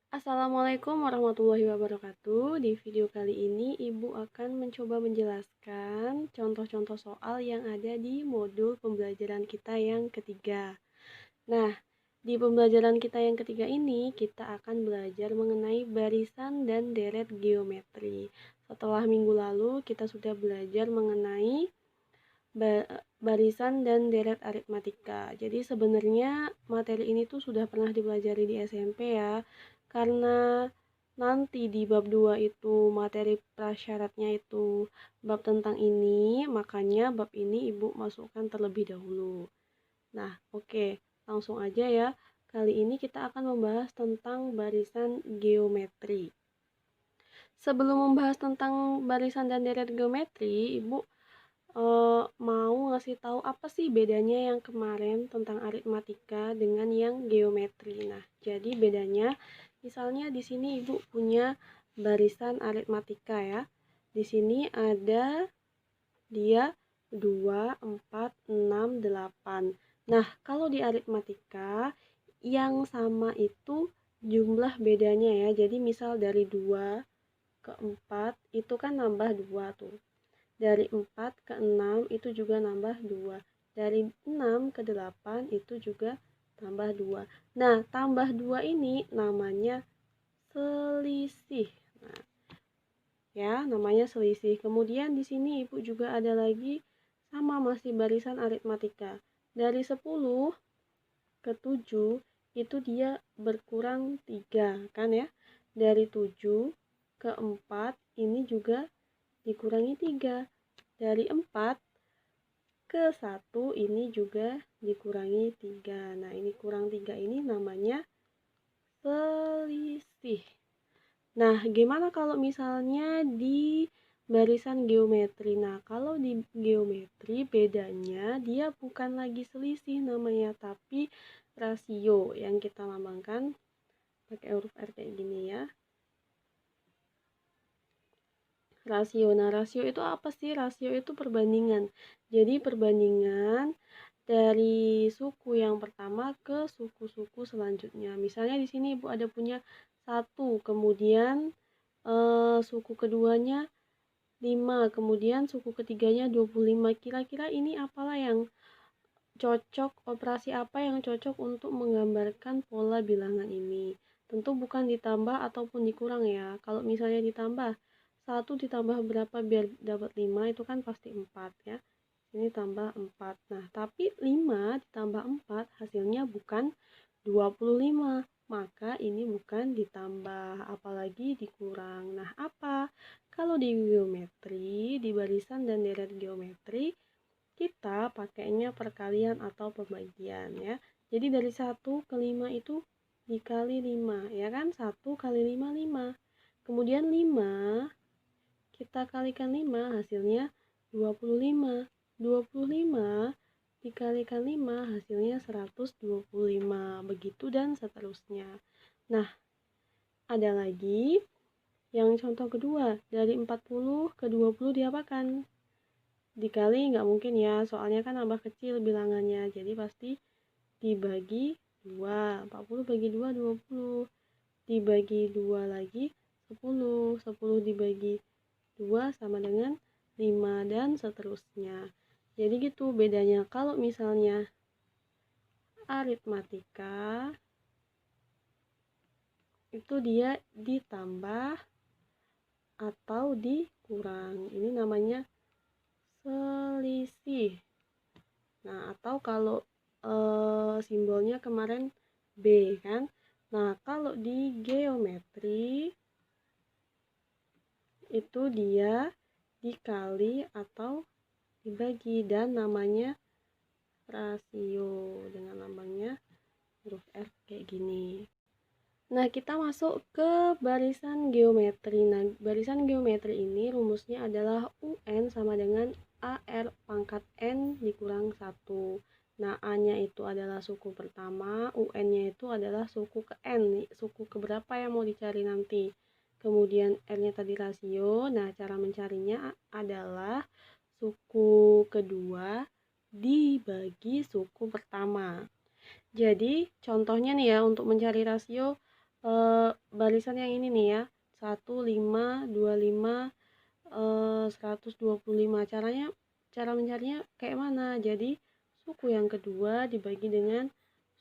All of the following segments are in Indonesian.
Assalamualaikum warahmatullahi wabarakatuh. Di video kali ini, Ibu akan mencoba menjelaskan contoh-contoh soal yang ada di modul pembelajaran kita yang ketiga. Nah, di pembelajaran kita yang ketiga ini, kita akan belajar mengenai barisan dan deret geometri. Setelah minggu lalu, kita sudah belajar mengenai barisan dan deret aritmatika. Jadi sebenarnya materi ini tuh sudah pernah dipelajari di SMP ya. Karena nanti di bab 2 itu materi prasyaratnya itu bab tentang ini, makanya bab ini Ibu masukkan terlebih dahulu. Nah, oke, langsung aja ya. Kali ini kita akan membahas tentang barisan geometri. Sebelum membahas tentang barisan dan deret geometri, Ibu mau ngasih tahu apa sih bedanya yang kemarin tentang aritmatika dengan yang geometri. Nah, jadi bedanya misalnya di sini Ibu punya barisan aritmatika ya. Di sini ada dia 2 4 6 8. Nah, kalau di aritmatika yang sama itu jumlah bedanya ya. Jadi misal dari 2 ke 4 itu kan nambah 2 tuh. Dari 4 ke 6 itu juga nambah 2. Dari 6 ke 8 itu juga tambah 2. Nah, tambah 2 ini namanya selisih. Nah, ya, namanya selisih. Kemudian di sini Ibu juga ada lagi sama masih barisan aritmatika. Dari 10 ke 7 itu dia berkurang 3 kan ya. Dari 7 ke 4 ini juga dikurangi 3. Dari 4 ke 1 ini juga dikurangi 3. Nah, ini kurang 3 ini namanya selisih. Nah, gimana kalau misalnya di barisan geometri? Nah, kalau di geometri bedanya dia bukan lagi selisih namanya, tapi rasio yang kita lambangkan pakai huruf R kayak gini ya. Rasio. Nah, rasio itu apa sih? Rasio itu perbandingan. Jadi perbandingan dari suku yang pertama ke suku-suku selanjutnya. Misalnya di sini Ibu ada punya 1, kemudian suku keduanya 5, kemudian suku ketiganya 25. Kira-kira ini apalah yang cocok, operasi apa yang cocok untuk menggambarkan pola bilangan ini? Tentu bukan ditambah ataupun dikurang ya. Kalau misalnya ditambah, 1 ditambah berapa biar dapat 5 itu kan pasti 4 ya. Ini tambah 4. Nah, tapi 5 ditambah 4 hasilnya bukan 25. Maka ini bukan ditambah, apalagi dikurang. Nah, apa? Kalau di geometri, di barisan dan deret geometri, kita pakainya perkalian atau pembagian ya. Jadi dari 1 ke 5 itu dikali 5 ya kan. 1 kali 5 5. Kemudian 5 kita kalikan 5 hasilnya 25. 25 dikalikan 5 hasilnya 125. Begitu dan seterusnya. Nah, ada lagi yang contoh kedua. Dari 40 ke 20 diapakan? Dikali nggak mungkin ya, soalnya kan nambah kecil bilangannya. Jadi pasti dibagi 2. 40 bagi 2, 20. Dibagi 2 lagi, 10. 10 dibagi 2 sama dengan 5 dan seterusnya. Jadi gitu bedanya. Kalau misalnya aritmatika itu dia ditambah atau dikurang. Ini namanya selisih. Nah, atau kalau simbolnya kemarin B kan. Nah, kalau di geometri itu dia dikali atau dibagi dan namanya rasio dengan lambangnya huruf R kayak gini. Nah, kita masuk ke barisan geometri. Nah, barisan geometri ini rumusnya adalah UN sama dengan AR pangkat N dikurang 1. Nah, A-nya itu adalah suku pertama, UN-nya itu adalah suku ke N, suku keberapa yang mau dicari nanti. Kemudian R-nya tadi rasio. Nah, cara mencarinya adalah suku kedua dibagi suku pertama. Jadi, contohnya nih ya, untuk mencari rasio, barisan yang ini nih ya, 1, 5, 25, 125. Cara mencarinya kayak mana? Jadi suku yang kedua dibagi dengan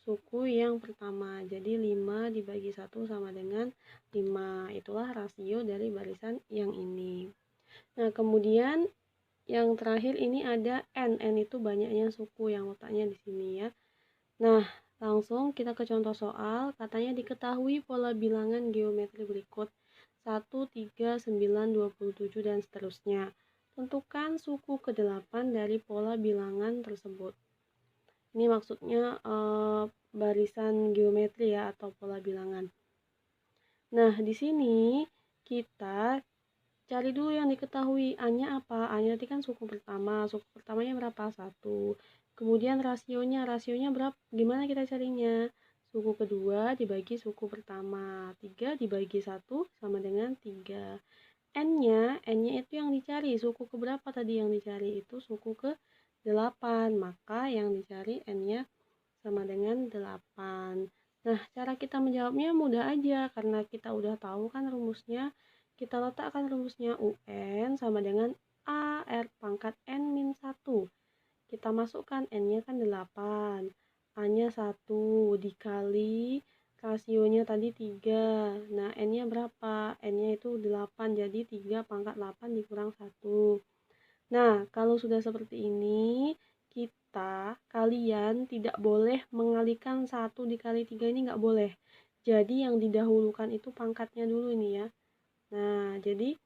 suku yang pertama. Jadi 5 dibagi 1 sama dengan 5. Itulah rasio dari barisan yang ini. Nah, kemudian yang terakhir ini ada N. N itu banyaknya suku yang letaknya di sini ya. Nah, langsung kita ke contoh soal. Katanya diketahui pola bilangan geometri berikut 1, 3, 9, 27, dan seterusnya. Tentukan suku ke-8 dari pola bilangan tersebut. Ini maksudnya barisan geometri ya, atau pola bilangan. Nah, di sini kita cari dulu yang diketahui. A-nya apa? A-nya tadi kan suku pertama. Suku pertamanya berapa? 1. Kemudian rasionya berapa? Gimana kita carinya? Suku kedua dibagi suku pertama. 3 dibagi 1 sama dengan 3. N-nya itu yang dicari. Suku keberapa tadi yang dicari? Itu suku ke-8. Maka yang dicari N-nya sama dengan 8. Nah, cara kita menjawabnya mudah aja. Karena kita udah tahu kan rumusnya. Kita letakkan rumusnya UN sama dengan A R pangkat N-1. Kita masukkan N-nya kan 8. A-nya 1 dikali rasionya tadi 3. Nah, N-nya berapa? N-nya itu 8. Jadi 3 pangkat 8 dikurang 1. Nah, kalau sudah seperti ini, kalian tidak boleh mengalihkan 1 dikali 3 ini nggak boleh. Jadi yang didahulukan itu pangkatnya dulu ini ya. Nah, jadi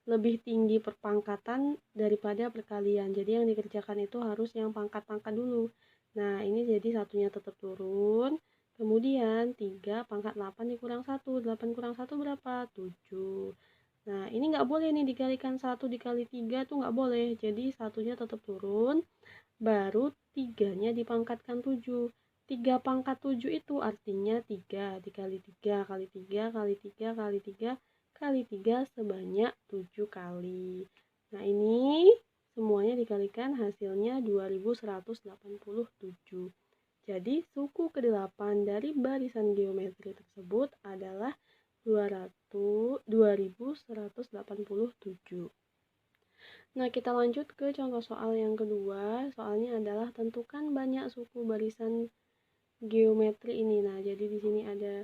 lebih tinggi perpangkatan daripada perkalian. Jadi yang dikerjakan itu harus yang pangkat-pangkat dulu. Nah, ini jadi satunya tetap turun. Kemudian 3 pangkat 8 dikurang 1. 8 kurang 1 berapa? 7. Nah, ini nggak boleh nih dikalikan 1 dikali 3 tuh nggak boleh. Jadi satunya tetap turun. Baru 3-nya dipangkatkan 7. 3 pangkat 7 itu artinya 3 dikali 3 kali 3 kali 3 kali 3 kali 3 sebanyak 7 kali. Nah, ini semuanya dikalikan hasilnya 2187. Jadi suku ke-8 dari barisan geometri tersebut adalah 2187. Nah, kita lanjut ke contoh soal yang kedua. Soalnya adalah tentukan banyak suku barisan geometri ini. Nah, jadi di sini ada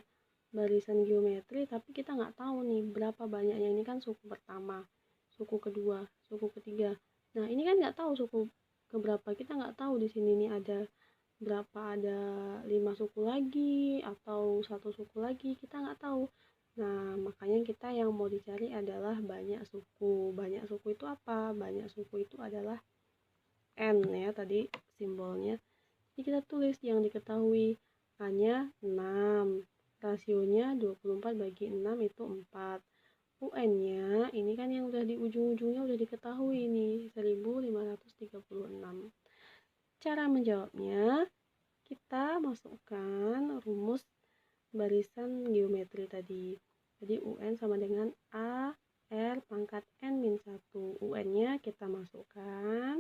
barisan geometri, tapi kita nggak tahu nih berapa banyaknya. Ini kan suku pertama, suku kedua, suku ketiga. Nah, ini kan nggak tahu suku keberapa. Kita nggak tahu di sini nih ada berapa, ada 5 suku lagi atau satu suku lagi, kita nggak tahu. Nah, makanya kita yang mau dicari adalah banyak suku. Banyak suku itu apa? Banyak suku itu adalah N ya, tadi simbolnya. Jadi kita tulis yang diketahui. A-nya 6, rasionya 24 bagi 6 itu 4. UN-nya ini kan yang udah di ujung-ujungnya udah diketahui nih, 1536. Cara menjawabnya, kita masukkan rumus barisan geometri tadi. Jadi UN sama dengan A R pangkat N-1. UN-nya kita masukkan.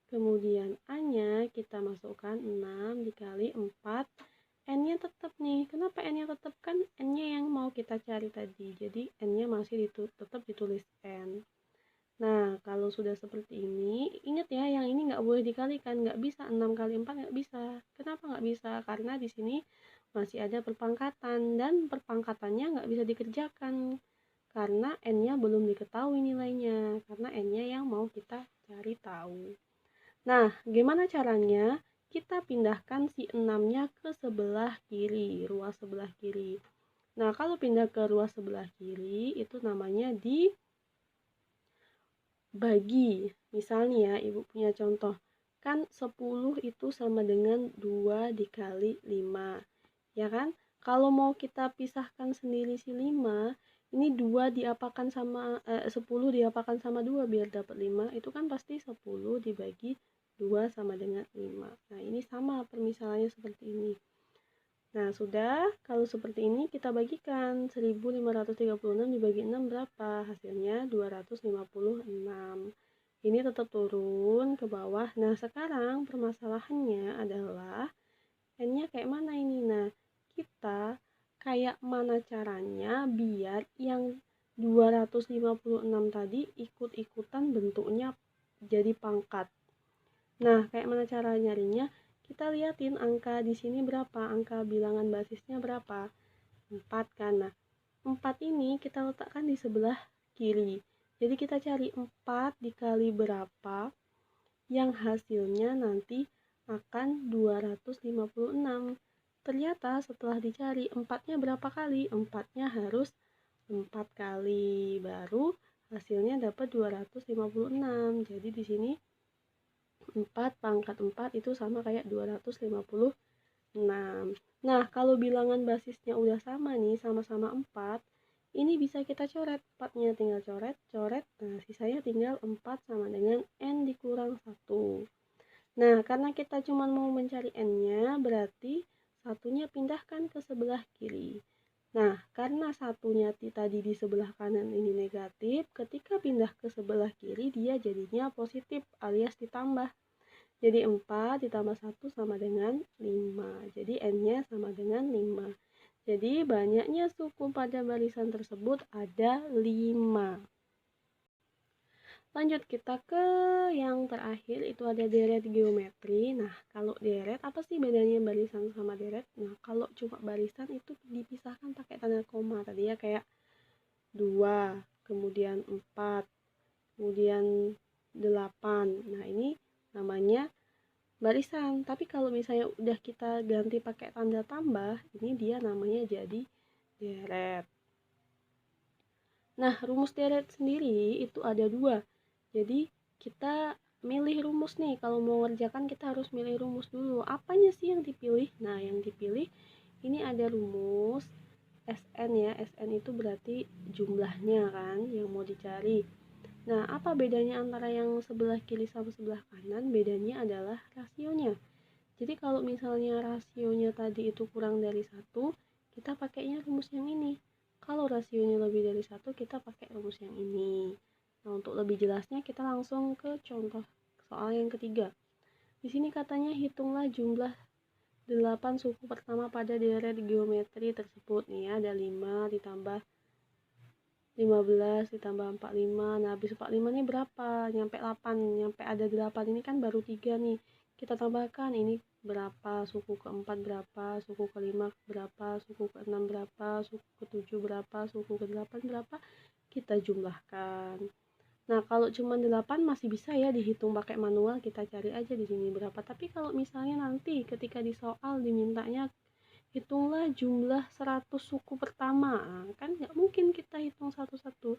Kemudian A-nya kita masukkan 6 dikali 4. N-nya tetap nih. Kenapa N-nya tetap? Kan N-nya yang mau kita cari tadi. Jadi N-nya masih tetap ditulis N. Nah, kalau sudah seperti ini, ingat ya, yang ini nggak boleh dikalikan. Nggak bisa, 6 kali 4 nggak bisa. Kenapa nggak bisa? Karena di sini masih ada perpangkatan. Dan perpangkatannya nggak bisa dikerjakan. Karena N-nya belum diketahui nilainya. Karena N-nya yang mau kita cari tahu. Nah, gimana caranya? Kita pindahkan si 6-nya ke sebelah kiri, ruas sebelah kiri. Nah, kalau pindah ke ruas sebelah kiri, itu namanya dibagi. Misalnya ya, Ibu punya contoh. Kan 10 itu sama dengan 2 dikali 5. Ya kan? Kalau mau kita pisahkan sendiri si 5, ini 2 diapakan sama 10 diapakan sama 2 biar dapat 5, itu kan pasti 10 dibagi 2 sama dengan 5. Nah, ini sama permisalannya seperti ini. Nah, sudah. Kalau seperti ini kita bagikan. 1536 dibagi 6 berapa? Hasilnya 256. Ini tetap turun ke bawah. Nah, sekarang permasalahannya adalah N-nya kayak mana ini? Nah, kita kayak mana caranya biar yang 256 tadi ikut-ikutan bentuknya jadi pangkat. Nah, kayak mana cara nyarinya? Kita liatin angka di sini berapa, angka bilangan basisnya berapa. 4 kan. Nah, 4 ini kita letakkan di sebelah kiri. Jadi kita cari 4 dikali berapa yang hasilnya nanti akan 256. Ternyata setelah dicari 4-nya berapa kali? 4-nya harus 4 kali baru hasilnya dapat 256. Jadi di sini 4 pangkat 4 itu sama kayak 256. Nah, kalau bilangan basisnya udah sama nih, sama-sama 4, ini bisa kita coret. 4-nya tinggal coret, coret. Nah, sisanya tinggal 4 sama dengan N dikurang 1. Nah, karena kita cuma mau mencari N-nya, berarti satunya pindahkan ke sebelah kiri. Nah, karena satunya tadi di sebelah kanan ini negatif, ketika pindah ke sebelah kiri, dia jadinya positif alias ditambah. Jadi 4 ditambah 1 sama dengan 5. Jadi N-nya sama dengan 5. Jadi banyaknya suku pada barisan tersebut ada 5. Lanjut kita ke yang terakhir, itu ada deret geometri. Nah, kalau deret apa sih bedanya barisan sama deret? Nah, kalau cuma barisan itu dipisahkan pakai tanda koma tadi ya, kayak 2, kemudian 4, kemudian 8. Nah, ini namanya barisan. Tapi kalau misalnya udah kita ganti pakai tanda tambah, ini dia namanya jadi deret. Nah, rumus deret sendiri itu ada 2. Jadi kita milih rumus nih. Kalau mau ngerjakan kita harus milih rumus dulu. Apanya sih yang dipilih? Nah, yang dipilih ini ada rumus SN ya. SN itu berarti jumlahnya kan yang mau dicari. Nah, apa bedanya antara yang sebelah kiri sama sebelah kanan? Bedanya adalah rasionya. Jadi kalau misalnya rasionya tadi itu kurang dari 1, kita pakainya rumus yang ini. Kalau rasionya lebih dari 1, kita pakai rumus yang ini. Nah, untuk lebih jelasnya kita langsung ke contoh soal yang ketiga. Di sini katanya hitunglah jumlah 8 suku pertama pada deret geometri tersebut. Nih ada 5 ditambah 15 ditambah 45. Nah, habis 45 ini berapa? Nyampe 8. Nyampe ada 8 ini kan baru 3 nih. Kita tambahkan ini berapa, suku keempat berapa, suku kelima berapa, suku keenam berapa, suku ketujuh berapa, suku ke-8 berapa, kita jumlahkan. Nah, kalau cuma 8 masih bisa ya dihitung pakai manual, kita cari aja di sini berapa. Tapi kalau misalnya nanti ketika di soal dimintanya hitunglah jumlah 100 suku pertama, kan nggak mungkin kita hitung satu-satu.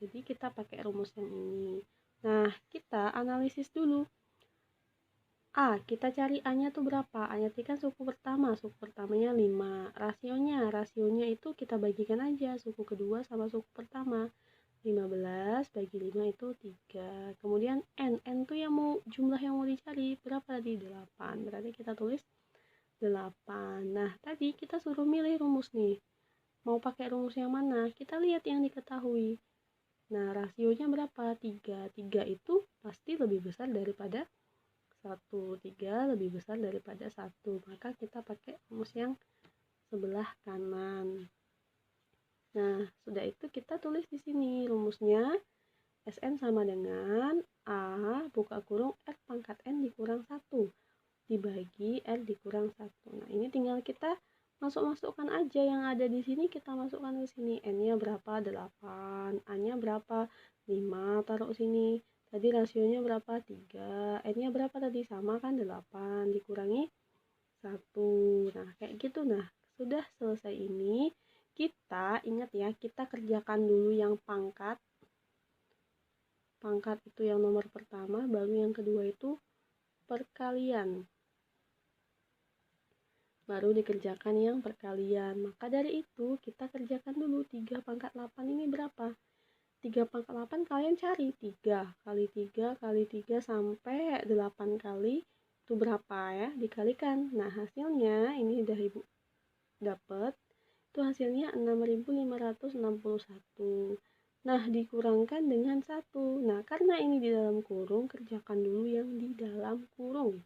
Jadi kita pakai rumus yang ini. Nah, kita analisis dulu. Kita cari A-nya tuh berapa? A-nya kan suku pertama. Suku pertamanya 5. Rasionya itu kita bagikan aja suku kedua sama suku pertama. 15 bagi 5 itu 3. Kemudian N tuh yang mau jumlah yang mau dicari berapa tadi? 8. Berarti kita tulis 8. Nah, tadi kita suruh milih rumus nih. Mau pakai rumus yang mana? Kita lihat yang diketahui. Nah, rasionya berapa? 3. 3 itu pasti lebih besar daripada 1. 3 lebih besar daripada 1. Maka kita pakai rumus yang sebelah kanan. Nah, sudah itu kita tulis di sini rumusnya. SN sama dengan A buka kurung R pangkat N dikurang 1 dibagi R dikurang 1. Nah, ini tinggal kita masukkan aja yang ada di sini, kita masukkan ke sini. N-nya berapa? 8. A-nya berapa? 5. Taruh sini. Tadi rasionya berapa? 3. N-nya berapa tadi? Sama kan? 8 dikurangi 1. Nah, kayak gitu. Nah, sudah selesai ini. Kita ingat ya, kita kerjakan dulu yang pangkat. Pangkat itu yang nomor pertama, baru yang kedua itu perkalian. Baru dikerjakan yang perkalian. Maka dari itu, kita kerjakan dulu 3 pangkat 8 ini berapa? 3 pangkat 8 kalian cari. 3 kali 3 kali 3 sampai 8 kali. Itu berapa ya? Dikalikan. Nah, hasilnya ini udah Ibu dapat. Itu hasilnya 6.561. Nah, dikurangkan dengan 1. Nah, karena ini di dalam kurung, kerjakan dulu yang di dalam kurung.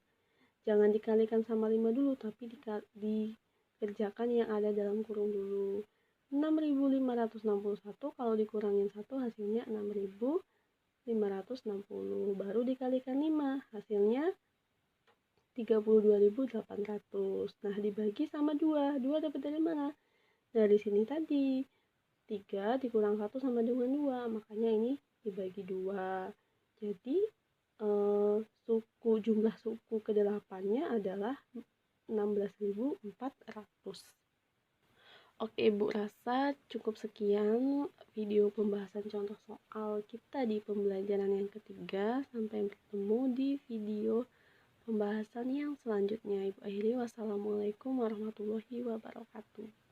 Jangan dikalikan sama 5 dulu, tapi dikerjakan kerjakan yang ada dalam kurung dulu. 6.561 kalau dikurangin 1 hasilnya 6.560, baru dikalikan 5 hasilnya 32.800. Nah, dibagi sama 2 dapat dari mana? Dari sini tadi 3 dikurang 1 sama dengan 2, makanya ini dibagi 2. Jadi jumlah suku ke-8-nya adalah 16.400. Oke, Ibu rasa cukup sekian video pembahasan contoh soal kita di pembelajaran yang ketiga. Sampai bertemu di video pembahasan yang selanjutnya. Ibu akhiri, wassalamualaikum warahmatullahi wabarakatuh.